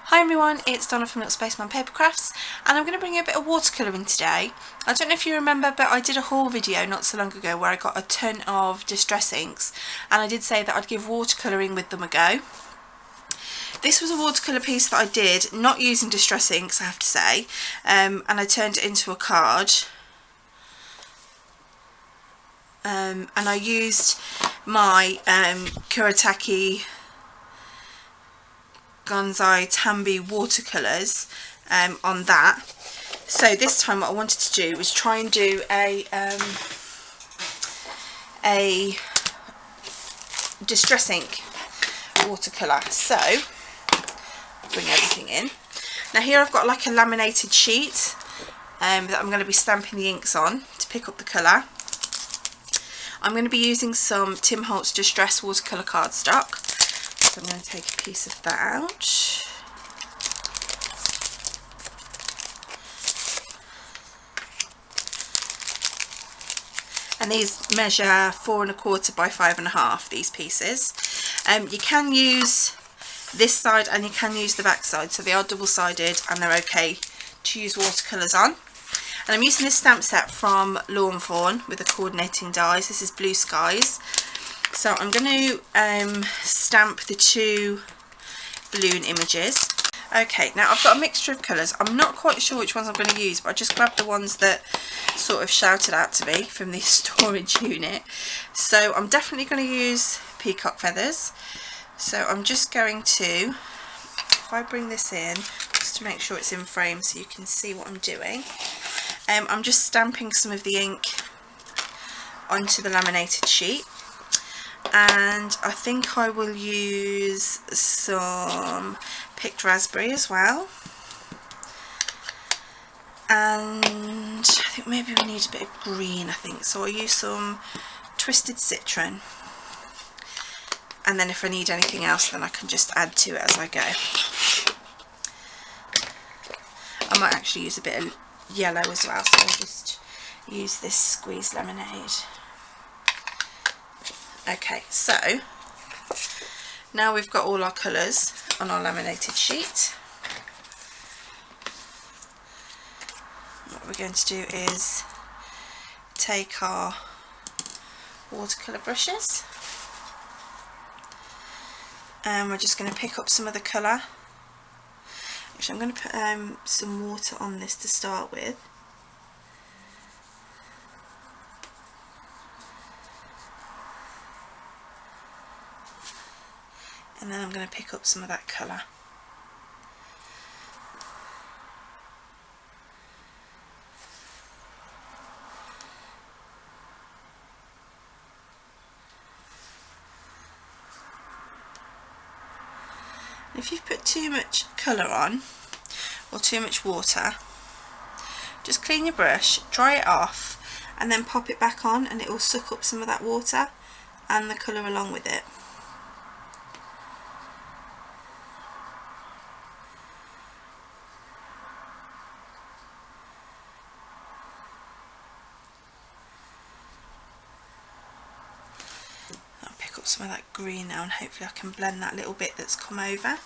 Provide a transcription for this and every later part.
Hi everyone, it's Donna from Little Spaceman Papercrafts, and I'm going to bring you a bit of watercolouring today. I don't know if you remember, but I did a haul video not so long ago where I got a ton of distress inks, and I did say that I'd give watercolouring with them a go. This was a watercolour piece that I did, not using distress inks, I have to say, and I turned it into a card. And I used my Kuretake Gonzai Tambi watercolours on that. So this time what I wanted to do was try and do a distress ink watercolour. So I'll bring everything in. Now here I've got like a laminated sheet that I'm going to be stamping the inks on to pick up the colour. I'm going to be using some Tim Holtz Distress watercolour cardstock. So I'm going to take a piece of that out. And these measure 4 1/4 by 5 1/2, these pieces. You can use this side and you can use the back side, so they are double-sided and they're okay to use watercolours on. And I'm using this stamp set from Lawn Fawn with the coordinating dies. This is Blue Skies. So I'm going to stamp the two balloon images. Okay, now I've got a mixture of colours. I'm not quite sure which ones I'm going to use, but I just grabbed the ones that sort of shouted out to me from the storage unit. So I'm definitely going to use peacock feathers. So I'm just going to, if I bring this in, just to make sure it's in frame so you can see what I'm doing. I'm just stamping some of the ink onto the laminated sheet. And I think I will use some picked raspberry as well, and I think maybe we need a bit of green, so I'll use some twisted citron, and then if I need anything else then I can just add to it as I go. I might actually use a bit of yellow as well, so I'll just use this squeezed lemonade. Okay, so now we've got all our colours on our laminated sheet. What we're going to do is take our watercolour brushes and we're just going to pick up some of the colour. Actually, I'm going to put some water on this to start with. And then I'm going to pick up some of that colour. If you've put too much colour on or too much water, just clean your brush, dry it off, and then pop it back on and it will suck up some of that water and the colour along with it. Some of that green now, and hopefully I can blend that little bit that's come over.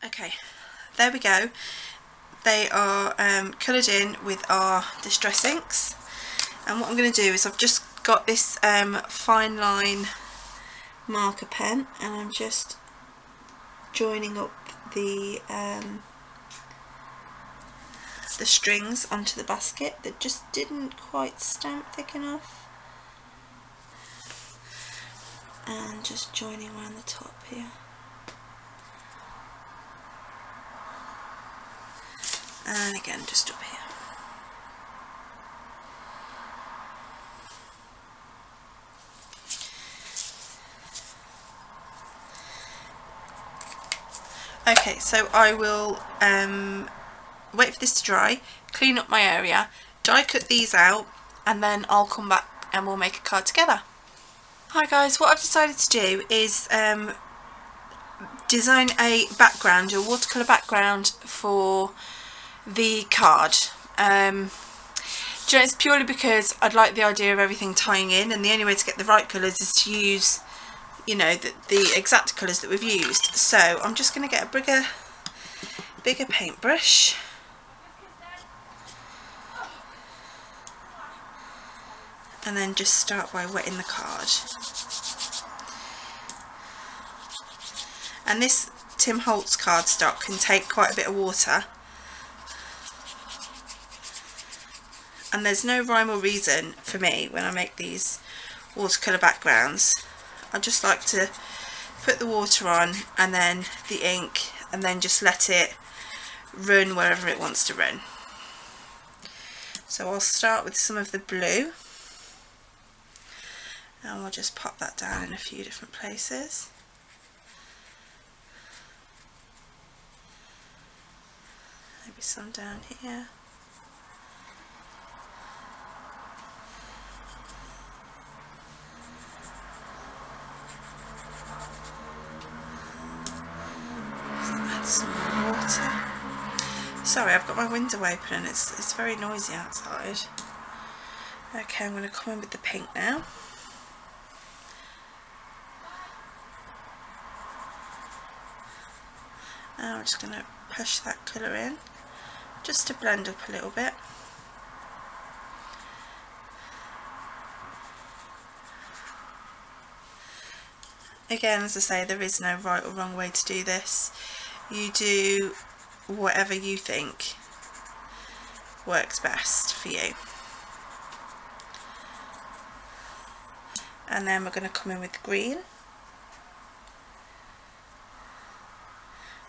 Okay, there we go. They are coloured in with our distress inks, and what I'm going to do is I've just got this fine line marker pen and I'm just joining up the the strings onto the basket that just didn't quite stamp thick enough, and just joining around the top here, and again just up here. Okay, so I will wait for this to dry, clean up my area, die cut these out, and then I'll come back and we'll make a card together. Hi guys, what I've decided to do is design a background, a watercolour background for the card. Do you know, it's purely because I'd like the idea of everything tying in, and the only way to get the right colours is to use, you know, the exact colours that we've used. So I'm just going to get a bigger paintbrush, and then just start by wetting the card. And this Tim Holtz cardstock can take quite a bit of water, and there's no rhyme or reason for me when I make these watercolour backgrounds. I just like to put the water on and then the ink, and then just let it run wherever it wants to run. So I'll start with some of the blue, and we'll just pop that down in a few different places. Maybe some down here. Add some more water. Sorry, I've got my window open and it's very noisy outside. Okay, I'm going to come in with the pink now. Now I'm just going to push that colour in, just to blend up a little bit. Again, as I say, there is no right or wrong way to do this. You do whatever you think works best for you. And then we're going to come in with green.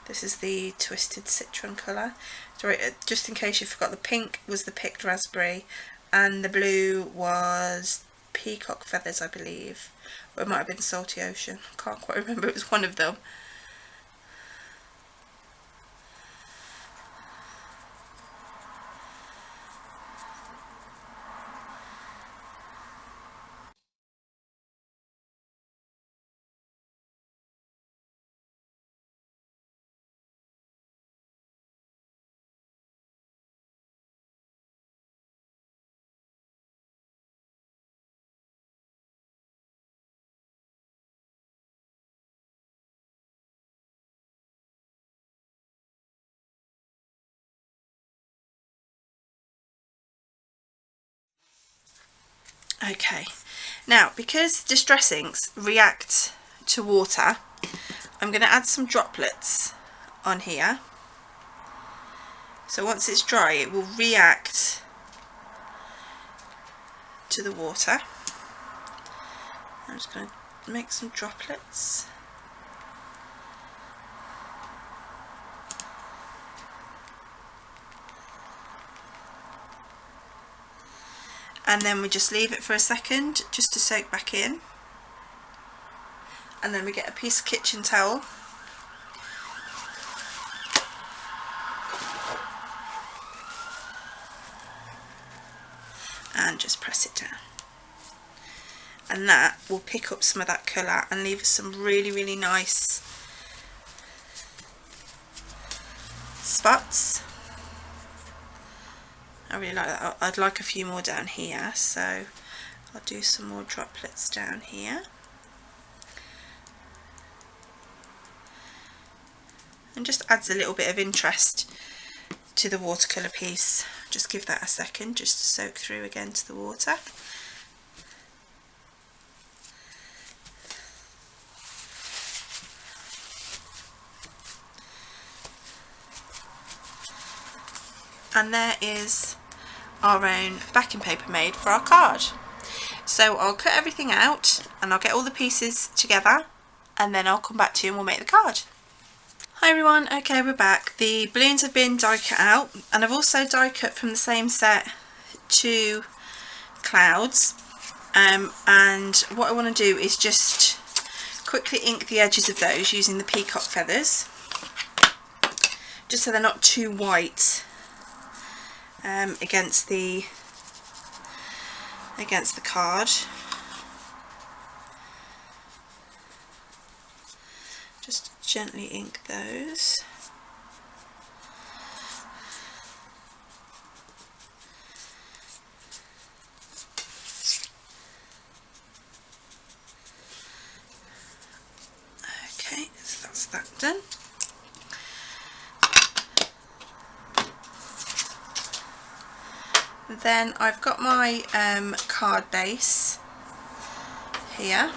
This is the Twisted Citron colour. Sorry, just in case you forgot, the pink was the picked raspberry and the blue was peacock feathers, I believe. Or it might have been Salty Ocean. I can't quite remember, it was one of them. Okay, now because distress inks react to water, I'm going to add some droplets on here. So once it's dry, it will react to the water. I'm just going to make some droplets. And then we just leave it for a second just to soak back in, and then we get a piece of kitchen towel and just press it down, and that will pick up some of that colour and leave us some really nice spots. I really like that. I'd like a few more down here, so I'll do some more droplets down here. And just adds a little bit of interest to the watercolour piece. Just give that a second just to soak through again to the water. and there is our own backing paper made for our card. So I'll cut everything out and I'll get all the pieces together, and then I'll come back to you and we'll make the card. Hi everyone, okay, we're back. The balloons have been die cut out, and I've also die cut from the same set 2 clouds, and what I want to do is just quickly ink the edges of those using the peacock feathers, just so they're not too white against the card. Just gently ink those. Okay, so that's that done. Then I've got my card base here,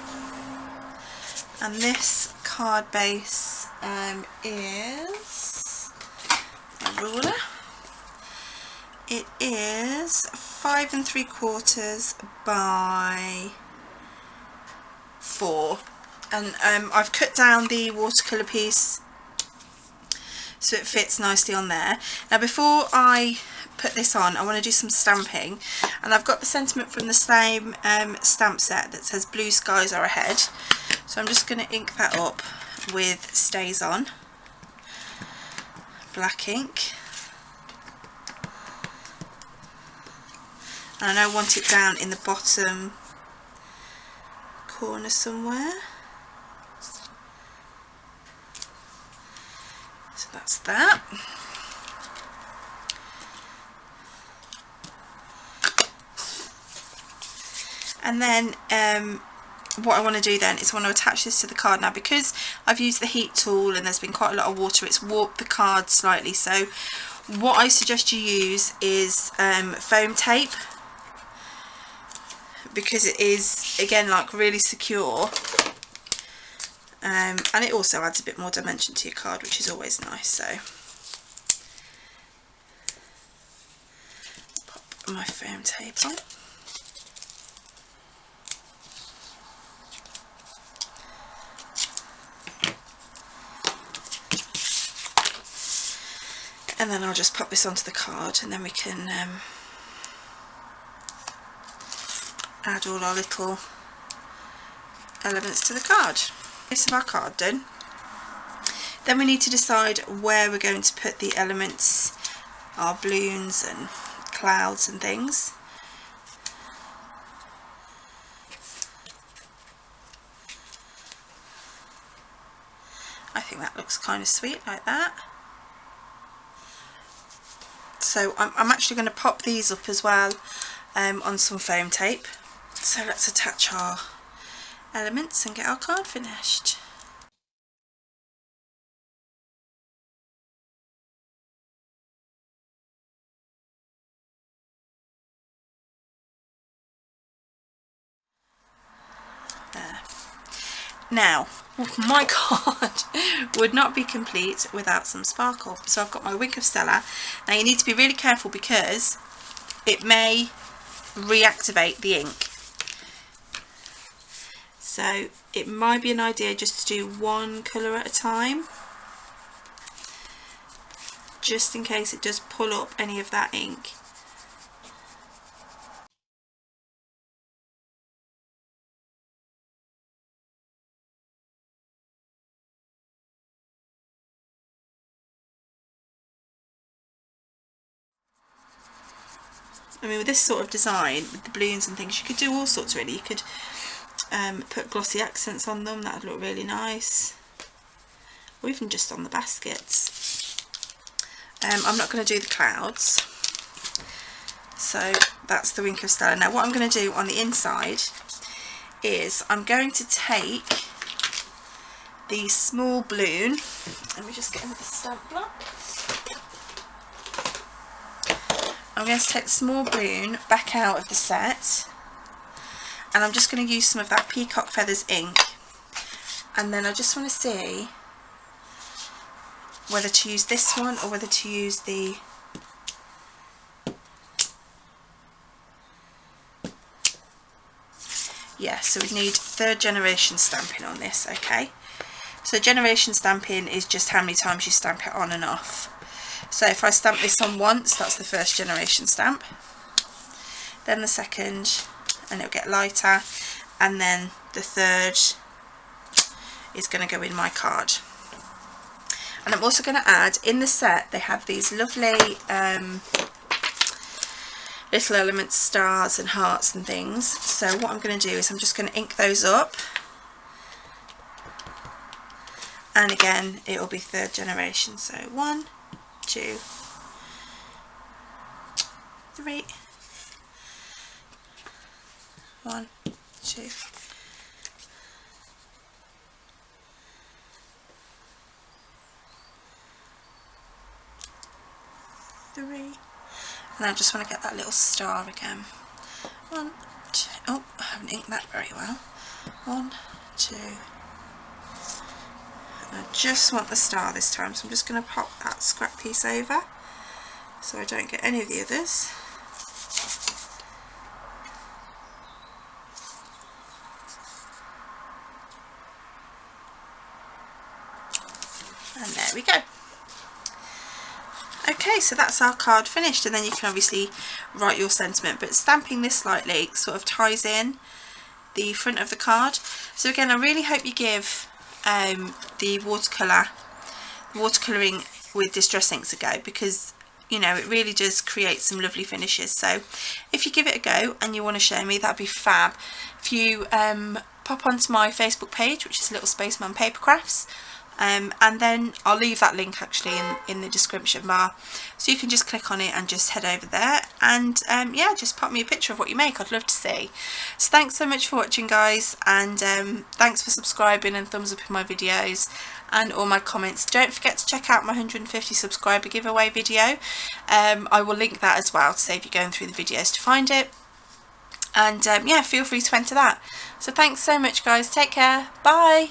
and this card base is a ruler. It is 5 3/4 by 4, and I've cut down the watercolour piece so it fits nicely on there. Now before I put this on, I want to do some stamping, and I've got the sentiment from the same stamp set that says blue skies are ahead, so I'm just going to ink that up with Stays On black ink, and I want it down in the bottom corner somewhere, so that's that. And then what I want to do then is I want to attach this to the card. Now because I've used the heat tool and there's been quite a lot of water, it's warped the card slightly, so what I suggest you use is foam tape, because it is, again, like really secure, and it also adds a bit more dimension to your card, which is always nice. So pop my foam tape on. And then I'll just pop this onto the card, and then we can add all our little elements to the card. Base of our card done. Then we need to decide where we're going to put the elements, our balloons and clouds and things. I think that looks kind of sweet like that. So I'm actually going to pop these up as well on some foam tape. So let's attach our elements and get our card finished. There. Now, my card would not be complete without some sparkle. So I've got my Ink Watercolour. Now you need to be really careful because it may reactivate the ink. So it might be an idea just to do one colour at a time, just in case it does pull up any of that ink. I mean, with this sort of design, with the balloons and things, you could do all sorts really. You could put glossy accents on them, that would look really nice, or even just on the baskets. I'm not going to do the clouds, so that's the Ink Watercolour. Now what I'm going to do on the inside is I'm going to take the small balloon, let me just get into the stamp block. I'm going to take the small balloon back out of the set, and I'm just going to use some of that Peacock Feathers ink, and then I just want to see whether to use this one or whether to use the Yeah, so we need third generation stamping on this. Okay, so generation stamping is just how many times you stamp it on and off. So if I stamp this on once, that's the first generation stamp, then the second, and it'll get lighter, and then the third is going to go in my card. And I'm also going to add, in the set they have these lovely little elements, stars and hearts and things. So what I'm going to do is I'm just going to ink those up, and again it will be third generation. So 1, 2, 3, 1, 2, 3, and I just want to get that little star again. 1, 2, oh, I haven't inked that very well. 1, 2, and I just want the star this time, so I'm just going to pop that scrap piece over so I don't get any of the others. And there we go. Okay, so that's our card finished, and then you can obviously write your sentiment, but stamping this slightly sort of ties in the front of the card. So again, I really hope you give the watercolouring with distress inks a go, because you know, it really does create some lovely finishes. So if you give it a go and you want to show me, that'd be fab. If you pop onto my Facebook page, which is Little Spaceman Paper Crafts, and then I'll leave that link actually in the description bar, so you can just click on it and just head over there, and yeah, just pop me a picture of what you make. I'd love to see. So thanks so much for watching, guys, and thanks for subscribing and thumbs up in my videos and all my comments. Don't forget to check out my 150 subscriber giveaway video. I will link that as well to save you going through the videos to find it, and yeah, feel free to enter that. So thanks so much, guys. Take care. Bye.